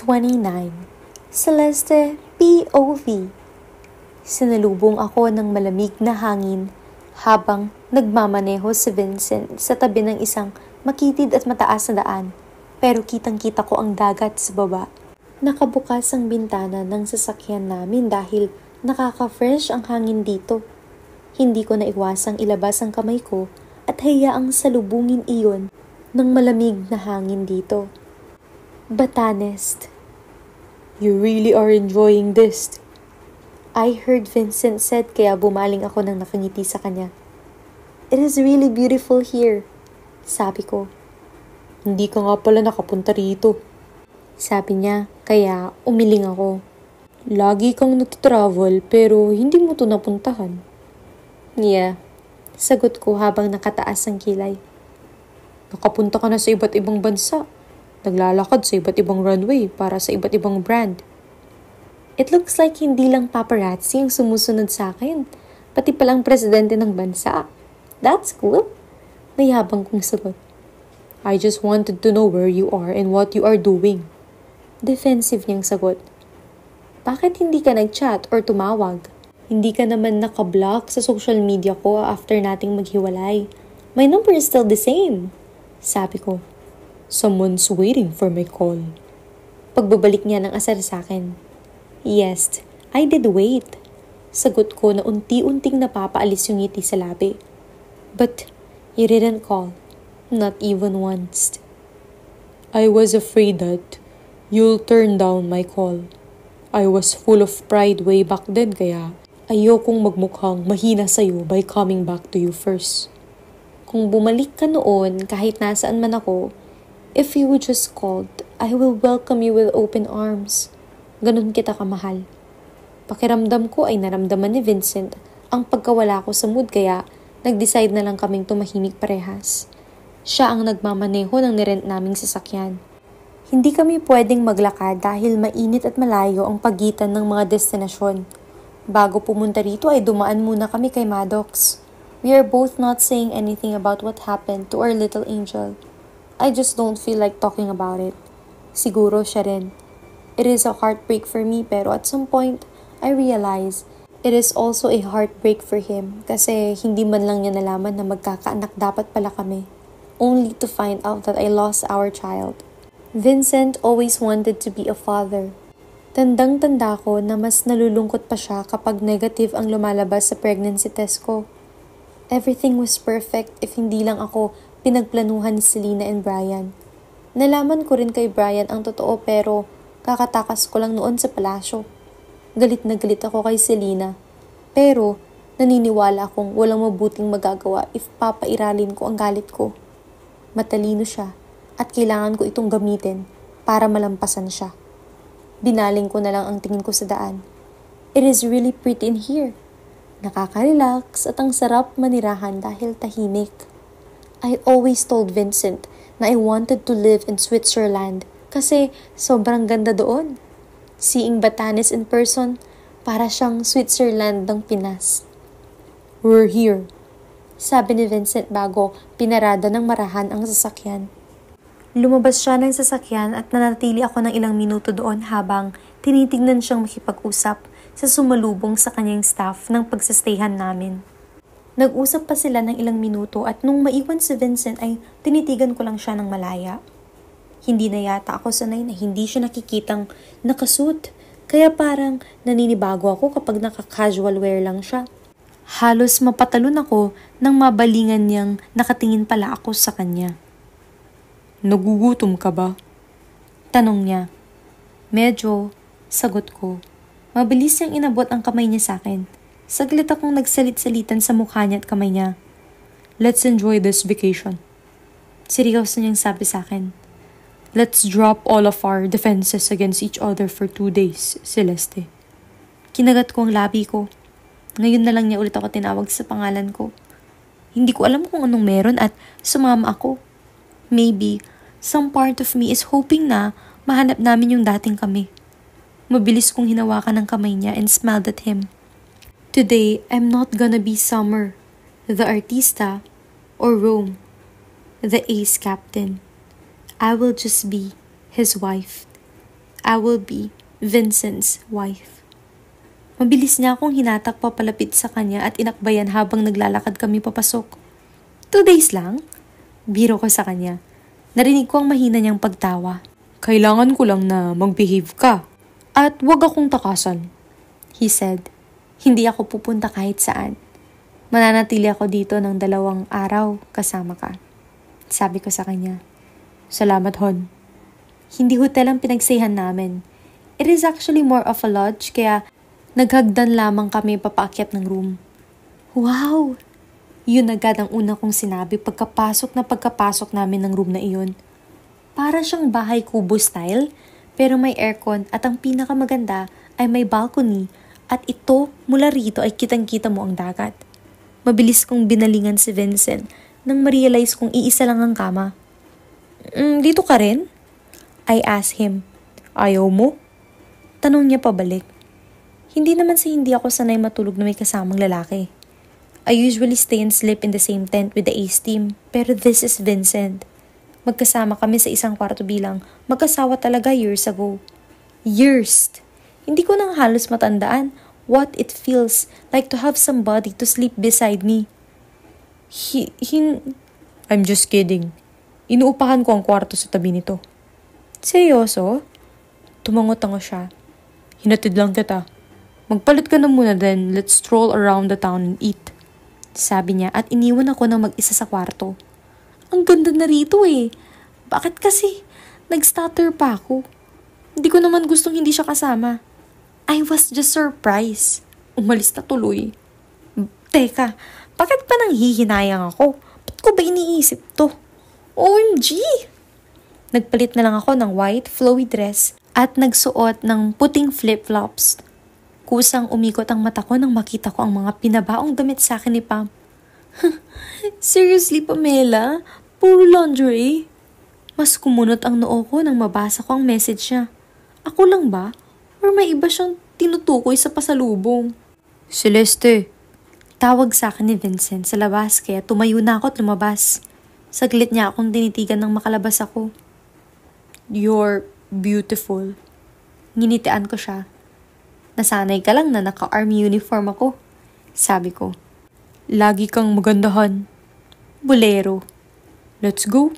29. Celeste POV. Sinalubong ako ng malamig na hangin habang nagmamaneho si Vincent sa tabi ng isang makitid at mataas na daan, pero kitang-kita ko ang dagat sa baba. Nakabukas ang bintana ng sasakyan namin dahil nakaka-fresh ang hangin dito. Hindi ko naiwasang ilabas ang kamay ko at hayaang salubungin iyon ng malamig na hangin dito. Batanes. You really are enjoying this. I heard Vincent said kaya bumaling ako nang nakangiti sa kanya. It is really beautiful here, sabi ko. Hindi ka nga pala nakapunta rito, sabi niya, kaya umiling ako. Lagi kang nagtravel pero hindi mo to napuntahan. Yeah, sagot ko habang nakataas ang kilay. Nakapunta ka na sa iba't ibang bansa. Naglalakad sa iba't ibang runway para sa iba't ibang brand. It looks like hindi lang paparazzi ang sumusunod sa akin, pati palang presidente ng bansa. That's cool. Mayabang kong sagot. I just wanted to know where you are and what you are doing. Defensive niyang sagot. Bakit hindi ka nag-chat or tumawag? Hindi ka naman nakablock sa social media ko after nating maghiwalay. My number is still the same, sabi ko. Someone's waiting for my call. Pagbabalik niya ng asar sa akin. Yes, I did wait. Sagot ko na unti-unting napapaalis yung ngiti sa labi. But you didn't call. Not even once. I was afraid that you'll turn down my call. I was full of pride way back then kaya ayokong magmukhang mahina sa'yo by coming back to you first. Kung bumalik ka noon kahit nasaan man ako, if you would just called, I will welcome you with open arms. Ganun kita kamahal. Pakiramdam ko ay naramdaman ni Vincent ang pagkawala ko sa mood kaya nag-decide na lang kaming tumahimik parehas. Siya ang nagmamaneho ng nirent naming sasakyan. Hindi kami pwedeng maglakad dahil mainit at malayo ang pagitan ng mga destinasyon. Bago pumunta rito ay dumaan muna kami kay Maddox. We are both not saying anything about what happened to our little angel. I just don't feel like talking about it. Siguro siya rin. It is a heartbreak for me pero at some point, I realize it is also a heartbreak for him kasi hindi man lang niya nalaman na magkakaanak dapat pala kami. Only to find out that I lost our child. Vincent always wanted to be a father. Tandang-tanda ko na mas nalulungkot pa siya kapag negative ang lumalabas sa pregnancy test ko. Everything was perfect if hindi lang ako pinagplanuhan ni Selena and Brian. Nalaman ko rin kay Brian ang totoo pero kakatakas ko lang noon sa palasyo. Galit na galit ako kay Selena. Pero naniniwala akong walang mabuting magagawa if papairalin ko ang galit ko. Matalino siya at kailangan ko itong gamitin para malampasan siya. Binaling ko na lang ang tingin ko sa daan. It is really pretty in here. Nakaka-relax at ang sarap manirahan dahil tahimik. I always told Vincent na I wanted to live in Switzerland kasi sobrang ganda doon. Seeing Batanes in person, para siyang Switzerland ng Pinas. We're here, sabi ni Vincent bago pinarada ng marahan ang sasakyan. Lumabas siya ng sasakyan at nanatili ako ng ilang minuto doon habang tinitignan siyang makipag-usap sa sumalubong sa kanyang staff ng pagsastayhan namin. Nag-usap pa sila ng ilang minuto at nung maiwan si Vincent ay tinitigan ko lang siya ng malaya. Hindi na yata ako sanay na hindi siya nakikitang nakasuit kaya parang naninibago ako kapag naka-casual wear lang siya. Halos mapatalon ako nang mabalingan niyang nakatingin pala ako sa kanya. Nagugutom ka ba? Tanong niya. Medyo, sagot ko. Mabilis niyang inabot ang kamay niya sa akin. Saglit akong nagsalit-salitan sa mukha niya at kamay niya. Let's enjoy this vacation. Seryoso niyang sabi sa akin. Let's drop all of our defenses against each other for 2 days, Celeste. Kinagat ko ang labi ko. Ngayon na lang niya ulit ako tinawag sa pangalan ko. Hindi ko alam kung anong meron at sumama ako. Maybe, some part of me is hoping na mahanap namin yung dating kami. Mabilis kong hinawakan ng kamay niya and smiled at him. Today, I'm not gonna be Summer, the artista, or Rome, the ace captain. I will just be his wife. I will be Vincent's wife. Mabilis niya akong hinatak papalapit sa kanya at inakbayan habang naglalakad kami papasok. 2 days lang? Biro ko sa kanya. Narinig ko ang mahina niyang pagtawa. Kailangan ko lang na mag-behave ka. At wag akong takasan. He said, hindi ako pupunta kahit saan. Mananatili ako dito ng 2 araw kasama ka. Sabi ko sa kanya. Salamat, hon. Hindi hotel ang pinagsayahan namin. It is actually more of a lodge kaya naghagdan lamang kami papaakyat ng room. Wow! Yun agad ang una kong sinabi pagkapasok namin ng room na iyon. Para siyang bahay kubo style, pero may aircon at ang pinakamaganda ay may balcony at ito mula rito ay kitang-kita mo ang dagat. Mabilis kong binalingan si Vincent nang ma-realize kong iisa lang ang kama. Dito ka rin? I asked him. Ayaw mo? Tanong niya pabalik. Hindi naman sa hindi ako sanay matulog na may kasamang lalaki. I usually stay and sleep in the same tent with the Ace team, pero this is Vincent. Magkasama kami sa isang kwarto bilang magkasawa talaga years ago. Years! Hindi ko nang halos matandaan what it feels like to have somebody to sleep beside me. I'm just kidding. Inuupahan ko ang kwarto sa tabi nito. Seryoso? Tumango-tango siya. Hinatid lang kita. Magpalit ka na muna then let's stroll around the town and eat. Sabi niya at iniwan ako ng mag-isa sa kwarto. Ang ganda na rito eh. Bakit kasi? Nag-stutter pa ako. Hindi ko naman gustong hindi siya kasama. I was just surprised. Umalis na tuloy. Teka, bakit pa nang hihinayang ako? Ba't ko ba iniisip to? OMG! Nagpalit na lang ako ng white flowy dress at nagsuot ng puting flip-flops. Kusang umikot ang mata ko nang makita ko ang mga pinabaong damit sa akin ni Pam. Seriously, Pamela? Puro lingerie? Mas kumunot ang noo ko nang mabasa ko ang message niya. Ako lang ba? Or may iba siyang tinutukoy sa pasalubong? Celeste. Tawag sa akin ni Vincent sa labas kaya tumayo na ako at lumabas. Saglit niya akong tinitigan nang makalabas ako. You're beautiful. Nginitian ko siya. Nasanay ka lang na naka-army uniform ako. Sabi ko. Lagi kang magandahan. Bolero. Let's go.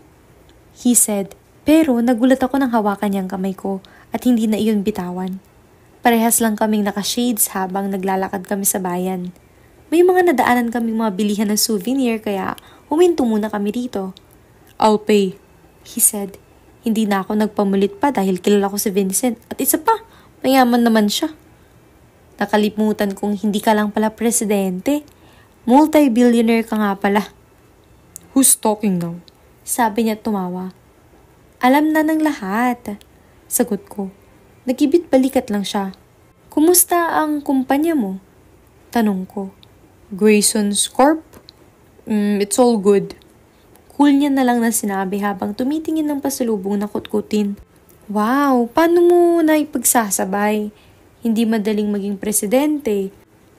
He said. Pero nagulat ako nang hawakan niyang kamay ko at hindi na iyon bitawan. Parehas lang kaming naka-shades habang naglalakad kami sa bayan. May mga nadaanan kaming mga bilihan ng souvenir kaya huminto muna kami rito. I'll pay. He said. Hindi na ako nagpamulit pa dahil kilala ko si Vincent at isa pa, mayaman naman siya. Nakalimutan kong hindi ka lang pala presidente. Multi-billionaire ka nga pala. Who's talking now? Sabi niya tumawa. Alam na ng lahat. Sagot ko. Nagibit balikat lang siya. Kumusta ang kumpanya mo? Tanong ko. Grayson's Corp? It's all good. Cool niya na lang na sinabi habang tumitingin ng pasalubong na kutkutin. Wow, paano mo na ipagsasabay? Hindi madaling maging presidente.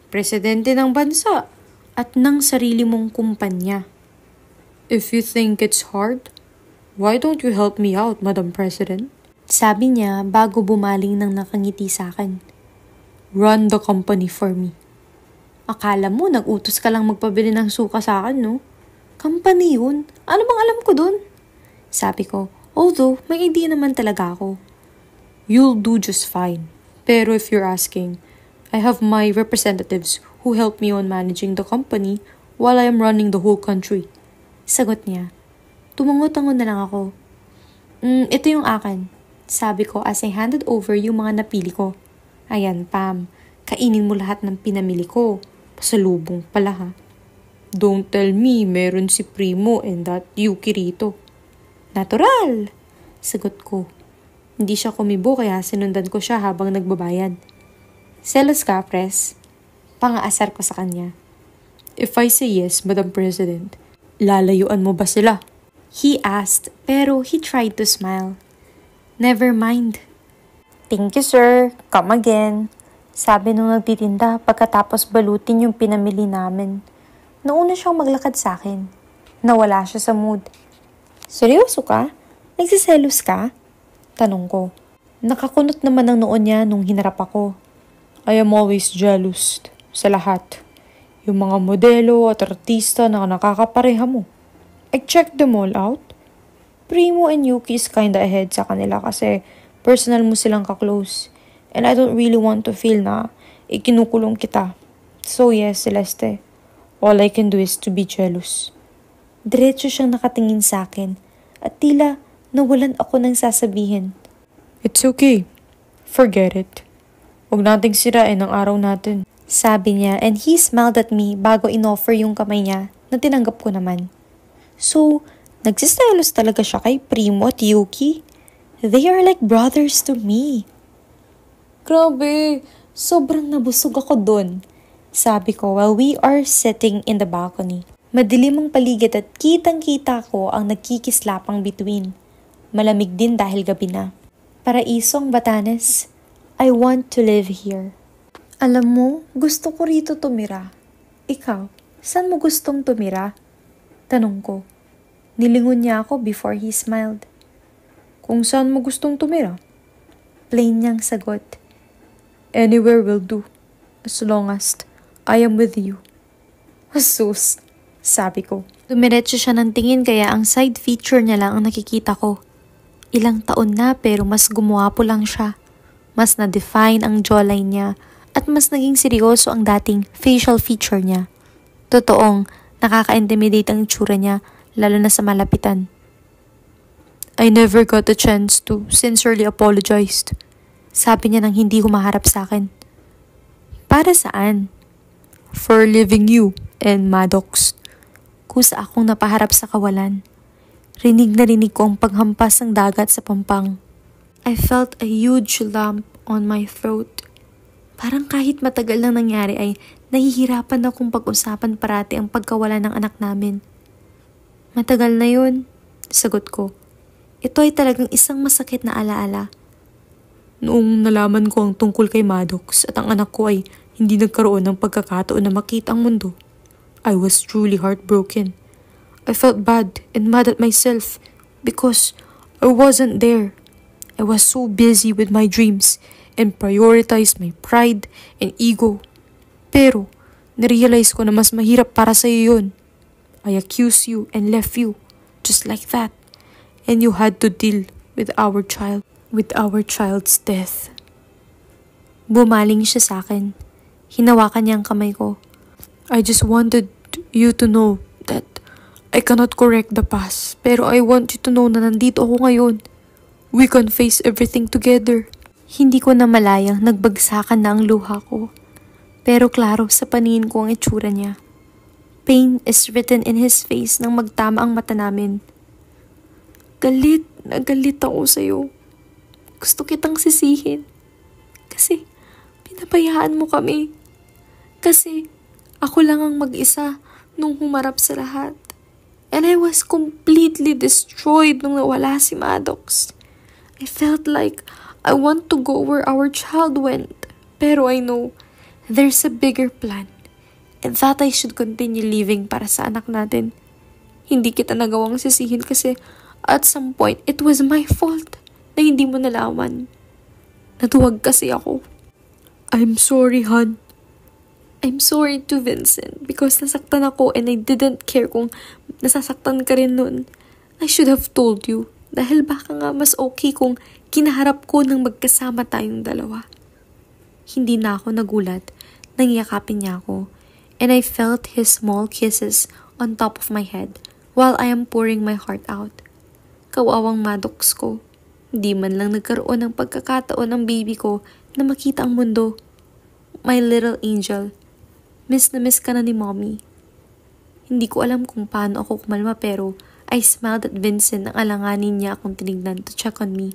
Presidente ng bansa at ng sarili mong kumpanya. If you think it's hard, why don't you help me out, Madam President? Sabi niya bago bumaling ng nakangiti sa akin. Run the company for me. Akala mo nag-utos ka lang magpabili ng suka sa akin, no? Company yun. Ano bang alam ko dun? Sabi ko, although may idea naman talaga ako. You'll do just fine. Pero if you're asking, I have my representatives who help me on managing the company while I am running the whole country. Sagot niya. Tumango-tango na lang ako. Ito yung akin. Sabi ko as I handed over yung mga napili ko. Ayan, Pam. Kainin mo lahat ng pinamili ko. Pasalubong pala ha. Don't tell me meron si Primo and that Yuki rito. Natural! Sagot ko. Hindi siya kumibo kaya sinundan ko siya habang nagbabayad. Selos ka, Pres? Pangaasar ko sa kanya. If I say yes, Madam President, lalayuan mo ba sila? He asked, pero he tried to smile. Never mind. Thank you, sir. Come again. Sabi nung nagtitinda pagkatapos balutin yung pinamili namin. Nauna siyang maglakad sa akin. Nawala siya sa mood. Seryoso ka? Nagsiselos ka? Tanong ko. Nakakunot naman ang noon niya nung hinarap ako. I am always jealous sa lahat. Yung mga modelo at artista na nakakapareha mo. I checked them all out. Primo and Yuki is kinda ahead sa kanila kasi personal mo silang ka-close. And I don't really want to feel na ikinukulong kita. So yes, Celeste. All I can do is to be jealous. Diretso siyang nakatingin sa akin at tila nawalan ako ng sasabihin. It's okay. Forget it. Huwag nating sirain ang araw natin. Sabi niya and he smiled at me bago inoffer yung kamay niya na tinanggap ko naman. So, nagsiselos talaga siya kay Primo at Yuki. They are like brothers to me. Grabe, sobrang nabusog ako dun. Sabi ko while we are sitting in the balcony. Madilim ang paligid at kitang-kita ko ang nagkikislapang bituin. Malamig din dahil gabi na. Paraisong Batanes, I want to live here. Alam mo, gusto ko rito tumira. Ikaw, saan mo gustong tumira? Tanong ko. Nilingon niya ako before he smiled. Kung saan mo gustong tumira? Plain niyang sagot. Anywhere will do. As long as I am with you. Asus, sabi ko. Dumiretso siya ng tingin kaya ang side feature niya lang ang nakikita ko. Ilang taon na pero mas gumuwapo lang siya. Mas na-define ang jawline niya at mas naging seryoso ang dating facial feature niya. Totoong nakaka-intimidate ang itsura niya lalo na sa malapitan. I never got a chance to sincerely apologize. Sabi niya nang hindi humaharap sa akin. Para saan? For leaving you and Maddox. Kusa akong napaharap sa kawalan. Rinig na rinig ko ang paghampas ng dagat sa pampang. I felt a huge lump on my throat. Parang kahit matagal na nangyari ay nahihirapan akong pag-usapan parati ang pagkawala ng anak namin. Matagal na yun, sagot ko. Ito ay talagang isang masakit na alaala. Noong nalaman ko ang tungkol kay Maddox at ang anak ko ay hindi nagkaroon ng pagkakataon na makita ang mundo, I was truly heartbroken. I felt bad and mad at myself because I wasn't there. I was so busy with my dreams and prioritized my pride and ego. Pero, narealize ko na mas mahirap para sa iyo yun. I accused you and left you, just like that. And you had to deal with our child's death. Bumaling siya sa akin. Hinawakan niya ang kamay ko. I just wanted you to know that I cannot correct the past, pero I want you to know na nandito ako ngayon. We can face everything together. Hindi ko na malayang nagbagsakan na ang luha ko. Pero klaro sa paningin ko ang itsura niya. Pain is written in his face nang magtama ang mata namin. Galit na galit ako sa'yo. Gusto kitang sisihin. Kasi pinabayaan mo kami. Kasi ako lang ang mag-isa nung humarap sa lahat. And I was completely destroyed nung nawala si Maddox. I felt like I want to go where our child went. Pero I know there's a bigger plan. And that I should continue living para sa anak natin. Hindi kita nagawang sisihin kasi at some point it was my fault na hindi mo nalaman. Natuwag kasi ako. I'm sorry, hon. I'm sorry to Vincent because nasaktan ako and I didn't care kung nasasaktan ka rin nun. I should have told you dahil baka nga mas okay kung kinaharap ko nang magkasama tayong dalawa. Hindi na ako nagulat nang yakapin niya ako and I felt his small kisses on top of my head while I am pouring my heart out. Kawawang Maddox ko. Di man lang nagkaroon ng pagkakataon ng baby ko na makita ang mundo. My little angel. Miss na miss ka na ni mommy. Hindi ko alam kung paano ako kumalma pero I smiled at Vincent nang alanganin niya akong tinignan to check on me.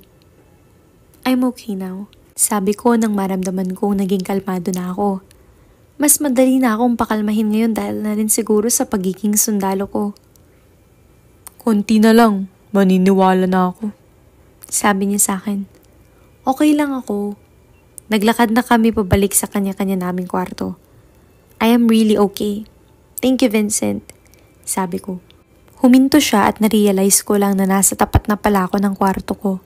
I'm okay now. Sabi ko nang maramdaman kong naging kalmado na ako. Mas madali na akong pakalmahin ngayon dahil na rin siguro sa pagiging sundalo ko. Konti na lang, maniniwala na ako. Sabi niya sa akin. Okay lang ako. Naglakad na kami pabalik sa kanya-kanya naming kwarto. I am really okay. Thank you, Vincent. Sabi ko. Huminto siya at narealize ko lang na nasa tapat na pala ako ng kwarto ko.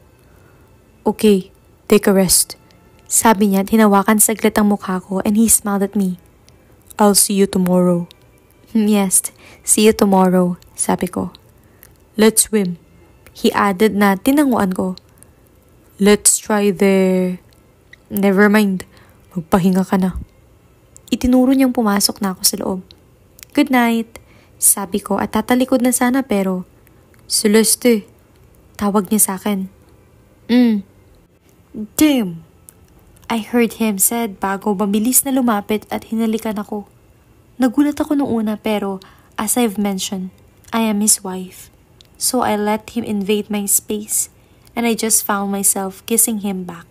Okay, Take a rest. Sabi niya at hinawakan saglit ang mukha ko and he smiled at me. I'll see you tomorrow. Yes, see you tomorrow, sabi ko. Let's swim. He added na tinanguan ko. Let's try there. Never mind. Magpahinga ka na. Itinuro niyang pumasok na ako sa loob. Good night, sabi ko at tatalikod na sana pero Celeste, tawag niya sa akin. Damn! I heard him said bago mabilis na lumapit at hinalikan ako. Nagulat ako nung una pero as I've mentioned, I am his wife. So I let him invade my space and I just found myself kissing him back.